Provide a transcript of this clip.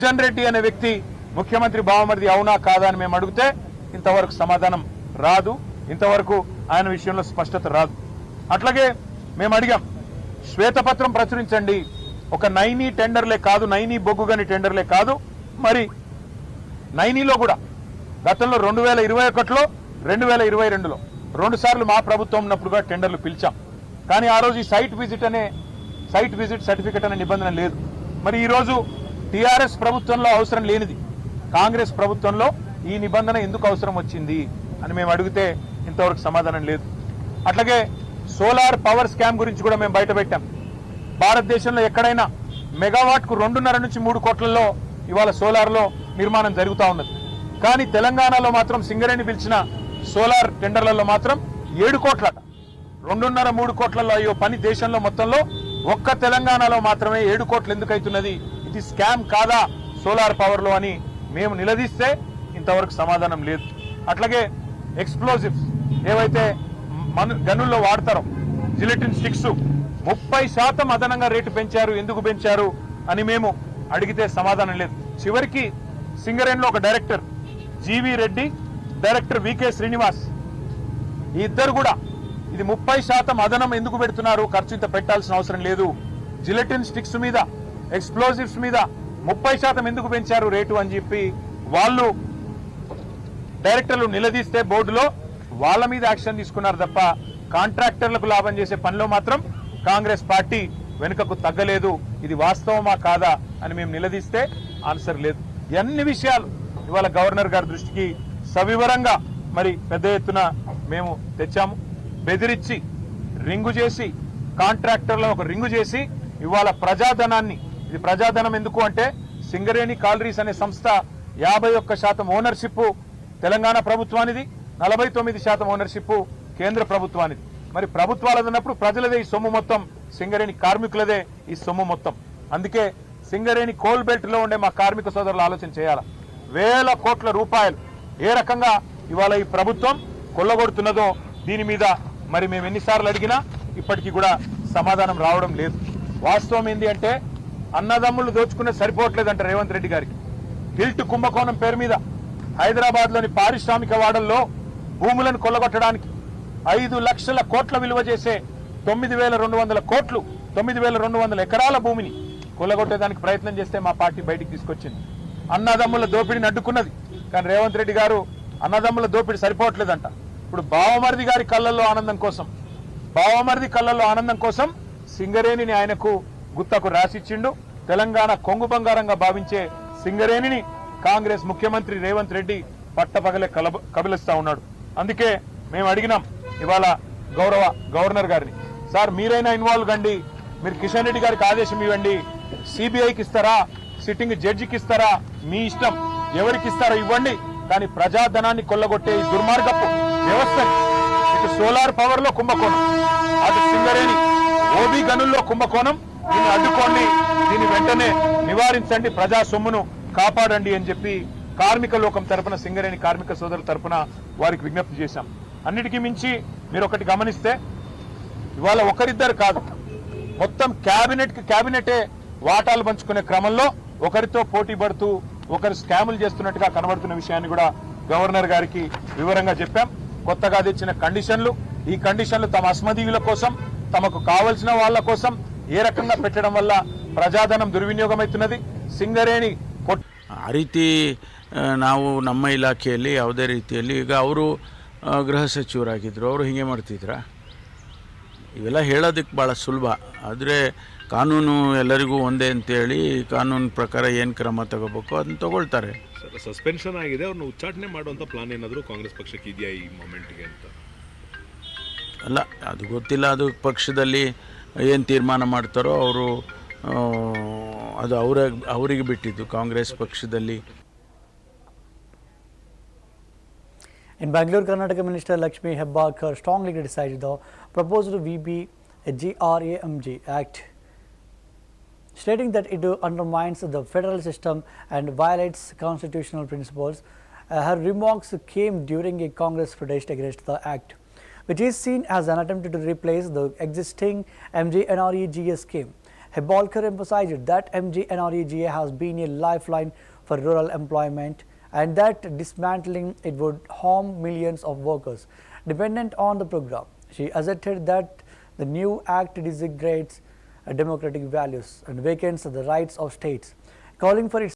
జగన్ రెడ్డి అనే వ్యక్తి ముఖ్యమంత్రి బావమరిది అవునా కాదా అని మేము అడిగితే ఇంతవరకు సమాధానం రాదు, ఇంతవరకు ఆయన విషయంలో స్పష్టత రాదు. అట్లాగే మేము అడిగాం, శ్వేతపత్రం ప్రచురించండి. ఒక నైనీ టెండర్లే కాదు, నైనీ బొగ్గుగని టెండర్లే కాదు, మరి నైనీలో కూడా గతంలో 2021లో 2022లో 2 సార్లు మా ప్రభుత్వం ఉన్నప్పుడుగా టెండర్లు పిలిచాం. కానీ ఆ రోజు ఈ సైట్ విజిట్ సర్టిఫికెట్ అనే నిబంధన లేదు. మరి ఈరోజు టీఆర్ఎస్ ప్రభుత్వంలో అవసరం లేనిది కాంగ్రెస్ ప్రభుత్వంలో ఈ నిబంధన ఎందుకు అవసరం వచ్చింది అని మేము అడిగితే ఇంతవరకు సమాధానం లేదు. అట్లాగే సోలార్ పవర్ స్కామ్ గురించి కూడా మేము బయట పెట్టాం. భారతదేశంలో ఎక్కడైనా మెగావాట్కు 2.5 నుంచి 3 కోట్లలో ఇవాళ సోలార్లో నిర్మాణం జరుగుతూ ఉన్నది. కానీ తెలంగాణలో మాత్రం సింగరేణి పిలిచిన సోలార్ టెండర్లలో మాత్రం 7 కోట్లట. 2.5-3 కోట్లలో అయ్యో పని దేశంలో మొత్తంలో ఒక్క తెలంగాణలో మాత్రమే 7 కోట్లు ఎందుకు అవుతున్నది? ఇది స్కామ్ కాదా సోలార్ పవర్లో అని మేము నిలదీస్తే ఇంతవరకు సమాధానం లేదు. అట్లాగే ఎక్స్ప్లోజివ్స్ ఏవైతే గనుల్లో వాడతారో జిలెటిన్ స్టిక్స్ 30% అదనంగా రేటు పెంచారు, ఎందుకు పెంచారు అని మేము అడిగితే సమాధానం లేదు. చివరికి సింగరేణిలో ఒక డైరెక్టర్ జీవి రెడ్డి, డైరెక్టర్ వికే శ్రీనివాస్, ఈ ఇద్దరు కూడా ఇది 30% అదనం ఎందుకు పెడుతున్నారు, ఖర్చు ఇంత పెట్టాల్సిన అవసరం లేదు, జిలెటిన్ స్టిక్స్ మీద ఎక్స్ప్లోజివ్స్ మీద 30% ఎందుకు పెంచారు రేటు అని చెప్పి వాళ్ళు డైరెక్టర్లు నిలదీస్తే బోర్డులో వాళ్ళ మీద యాక్షన్ తీసుకున్నారు తప్ప కాంట్రాక్టర్లకు లాభం చేసే పనిలో మాత్రం కాంగ్రెస్ పార్టీ వెనుకకు తగ్గలేదు. ఇది వాస్తవమా కాదా అని మేము నిలదీస్తే ఆన్సర్ లేదు. అన్ని విషయాలు ఇవాళ గవర్నర్ గారి దృష్టికి సవివరంగా మరి పెద్ద ఎత్తున మేము తెచ్చాము. బెదిరించి రింగు చేసి కాంట్రాక్టర్లను ఒక రింగు చేసి ఇవాళ ప్రజాధనాన్ని, ఇది ప్రజాధనం ఎందుకు అంటే సింగరేణి కాలరీస్ అనే సంస్థ 51% ఓనర్షిప్ తెలంగాణ ప్రభుత్వానిది, 49% ఓనర్షిప్ కేంద్ర ప్రభుత్వానిది. మరి ప్రభుత్వాలది ఉన్నప్పుడు ప్రజలదే ఈ సొమ్ము మొత్తం, సింగరేణి కార్మికులదే ఈ సొమ్ము మొత్తం. అందుకే సింగరేణి కోల్ బెల్ట్ లో ఉండే మా కార్మిక సోదరులు ఆలోచన చేయాలి. వేల కోట్ల రూపాయలు ఏ రకంగా ఇవాళ ఈ ప్రభుత్వం కొల్లగొడుతున్నదో దీని మీద మరి మేము ఎన్నిసార్లు అడిగినా ఇప్పటికీ కూడా సమాధానం రావడం లేదు. వాస్తవం ఏంటి అంటే అన్నదమ్ములు దోచుకునే సరిపోవట్లేదంట రేవంత్ రెడ్డి గారికి. గిల్ట్ కుంభకోణం పేరు మీద హైదరాబాద్లోని పారిశ్రామిక వాడల్లో భూములను కొల్లగొట్టడానికి 5 లక్షల కోట్ల విలువ చేసే 9,200 కోట్లు, 9,200 ఎకరాల భూమిని కొల్లగొట్టేదానికి ప్రయత్నం చేస్తే మా పార్టీ బయటికి తీసుకొచ్చింది. అన్నదమ్ముల దోపిడిని అడ్డుకున్నది. కానీ రేవంత్ రెడ్డి గారు అన్నదమ్ముల దోపిడి సరిపోవట్లేదంట. ఇప్పుడు బావమరిది గారి కళ్ళల్లో ఆనందం కోసం సింగరేణిని ఆయనకు గుత్తకు రాసిచ్చిండు. తెలంగాణ కొంగు బంగారంగా భావించే సింగరేణిని కాంగ్రెస్ ముఖ్యమంత్రి రేవంత్ రెడ్డి పట్టపగలే కబిలిస్తా ఉన్నాడు. అందుకే మేము అడిగినాం ఇవాళ గౌరవ గవర్నర్ గారిని, సార్ మీరైనా ఇన్వాల్వ్ కండి, మీరు కిషన్ రెడ్డి గారికి ఆదేశం ఇవ్వండి, సిబిఐకి ఇస్తారా, సిట్టింగ్ జడ్జికి ఇస్తారా, మీ ఇష్టం, ఎవరికి ఇస్తారో ఇవ్వండి, కానీ ప్రజాధనాన్ని కొల్లగొట్టే ఈ దుర్మార్గపు వ్యవస్థని, ఇటు సోలార్ పవర్ లో కుంభకోణం, అటు సింగరేణి ఓబీ గనుల్లో కుంభకోణం, దీన్ని అడ్డుకోండి, దీన్ని వెంటనే నివారించండి, ప్రజా సొమ్మును కాపాడండి అని చెప్పి కార్మిక లోకం తరపున, సింగరేణి కార్మిక సోదరుల తరపున వారికి విజ్ఞప్తి చేశాం. అన్నిటికీ మించి మీరు ఒకటి గమనిస్తే ఇవాళ ఒకరిద్దరు కాదు, మొత్తం క్యాబినెటే వాటాలు పంచుకునే క్రమంలో ఒకరితో పోటీ పడుతూ ఒకరు స్కాములు చేస్తున్నట్టుగా కనబడుతున్న విషయాన్ని కూడా గవర్నర్ గారికి వివరంగా చెప్పాం. కొత్తగా తెచ్చిన కండిషన్లు, ఈ కండిషన్లు తమ అస్మదీయుల కోసం, తమకు కావలసిన వాళ్ళ కోసం ఏ రకంగా పెట్టడం వల్ల ಪ್ರಜಾಧನ ದುರ್ವಿನಿಯೋಗ ಆಯ್ತುನದಿ ಸಿಂಗರೇಣಿ ಆ ರೀತಿ ನಾವು ನಮ್ಮ ಇಲಾಖೆಯಲ್ಲಿ ಯಾವುದೇ ರೀತಿಯಲ್ಲಿ ಈಗ ಅವರು ಗೃಹ ಸಚಿವರಾಗಿದ್ದರು, ಅವರು ಹೀಗೆ ಮಾಡ್ತಿದ್ರಾ? ಇವೆಲ್ಲ ಹೇಳೋದಕ್ಕೆ ಭಾಳ ಸುಲಭ, ಆದರೆ ಕಾನೂನು ಎಲ್ಲರಿಗೂ ಒಂದೇ ಅಂತೇಳಿ ಕಾನೂನು ಪ್ರಕಾರ ಏನು ಕ್ರಮ ತಗೋಬೇಕು ಅದನ್ನು ತಗೊಳ್ತಾರೆ. ಸಸ್ಪೆನ್ಷನ್ ಆಗಿದೆ, ಅವ್ರನ್ನ ಉಚ್ಚಾಟನೆ ಮಾಡುವಂಥ ಪ್ಲಾನ್ ಏನಾದರೂ ಕಾಂಗ್ರೆಸ್ ಪಕ್ಷಕ್ಕೆ ಇದೆಯಾ ಈ ಮೊಮೆಂಟ್ಗೆ ಅಂತ? ಅಲ್ಲ, ಅದು ಗೊತ್ತಿಲ್ಲ. ಅದು ಪಕ್ಷದಲ್ಲಿ ಏನು ತೀರ್ಮಾನ ಮಾಡ್ತಾರೋ ಅವರು, ಅದು ಅವರಿಗೆ ಬಿಟ್ಟಿದ್ದು ಕಾಂಗ್ರೆಸ್ ಪಕ್ಷದಲ್ಲಿ. In Bangalore, Karnataka Minister Lakshmi Hebbakar strongly criticized the proposed GRAMG Act, stating that it undermines the federal system and violates constitutional principles. Her remarks came during a Congress protest against the act, which is seen as an attempt to replace the existing MGNREGA scheme. Hebbalkar emphasized that MGNREGA has been a lifeline for rural employment and that dismantling it would harm millions of workers dependent on the program. She asserted that the new act degrades democratic values and weakens the rights of states, calling for its